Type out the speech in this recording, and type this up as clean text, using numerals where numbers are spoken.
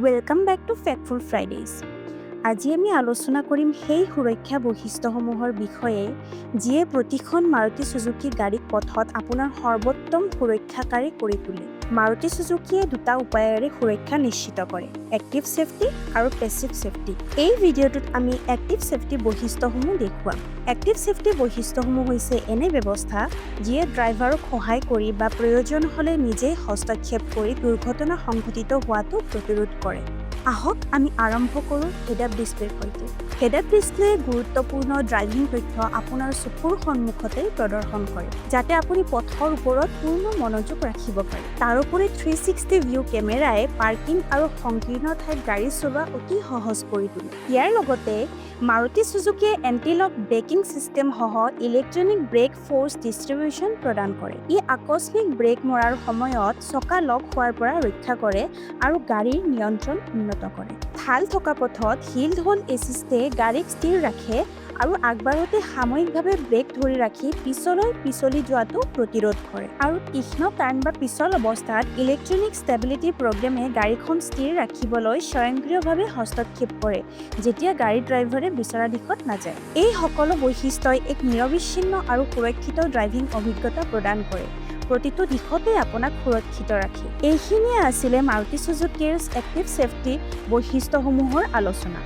Welcome back to factful Fridays. আজি আমি আলোচনা কৰিম সেই সুৰক্ষা বৈশিষ্ট্যসমূহৰ বিষয়ে যিয়ে প্ৰতিখন মাৰুতি চুজুকি গাড়ীক পথত আপোনাৰ সৰ্বোত্তম সুৰক্ষাকাৰী কৰি তোলে। মাৰুতি চুজুকিয়ে দুটা উপায়েৰে সুৰক্ষা নিশ্চিত কৰে: এক্টিভ ছেফটি আৰু পেছিভ ছেফটি। এই ভিডিঅ'টোত আমি এক্টিভ ছেফটি বৈশিষ্ট্যসমূহ দেখুৱাম। এক্টিভ ছেফটি বৈশিষ্ট্যসমূহ হৈছে এনে ব্যৱস্থা যিয়ে ড্ৰাইভাৰক সহায় কৰি বা প্ৰয়োজন হ'লে নিজেই হস্তক্ষেপ কৰি দুৰ্ঘটনা সংঘটিত হোৱাটো প্ৰতিৰোধ কৰে। আহক আমি আৰম্ভ কৰোঁ হেড-আপ ডিছপ্লেৰ সৈতে। হেড-আপ ডিছপ্লে গুৰুত্বপূৰ্ণ ড্ৰাইভিং তথ্য আপোনাৰ চকুৰ সন্মুখতে প্ৰদৰ্শন কৰে, যাতে আপুনি পথৰ ওপৰত পূৰ্ণ মনোযোগ ৰাখিব পাৰে। তাৰোপৰি 360 ভিউ কেমেৰাই পাৰ্কিং আৰু সংকীৰ্ণ ঠাইত গাড়ী চলোৱা অতি সহজ কৰি তোলে। ইয়াৰ লগতে মাৰুতি চুজুকিয়ে এণ্টি-লক ব্ৰেকিং ছিষ্টেম সহ ইলেক্ট্ৰনিক ব্ৰেক ফ'ৰ্চ ডিষ্ট্ৰিবিউচন প্ৰদান কৰে। ই আকস্মিক ব্ৰেক মৰাৰ সময়ত চকা লক হোৱাৰ পৰা ৰক্ষা কৰে আৰু গাড়ীৰ নিয়ন্ত্ৰণ উন্নত কৰে। ঢাল থকা পথত হিল হোল্ড এছিষ্টে গাড়ীক স্থিৰ ৰাখে আৰু আগবাঢ়োতে সাময়িকভাৱে ব্ৰেক ধৰি ৰাখি পিছলৈ পিছলি যোৱাটো প্ৰতিৰোধ কৰে। আৰু তীক্ষ্ণ টাৰ্ণ বা পিছল অৱস্থাত ইলেক্ট্ৰনিক ষ্টেবিলিটি প্ৰগ্ৰেমে গাড়ীখন স্থিৰ ৰাখিবলৈ স্বয়ংক্ৰিয়ভাৱে হস্তক্ষেপ কৰে, যেতিয়া গাড়ী ড্ৰাইভাৰে বিচৰা দিশত নাযায়। এই সকলো বৈশিষ্ট্যই এক নিৰবিচ্ছিন্ন আৰু সুৰক্ষিত ড্ৰাইভিং অভিজ্ঞতা প্ৰদান কৰে, প্ৰতিটো দিশতে আপোনাক সুৰক্ষিত ৰাখে। এইখিনিয়ে আছিলে মাৰুতি চুজুকিৰ এক্টিভ ছেফটি বৈশিষ্ট্যসমূহৰ আলোচনা।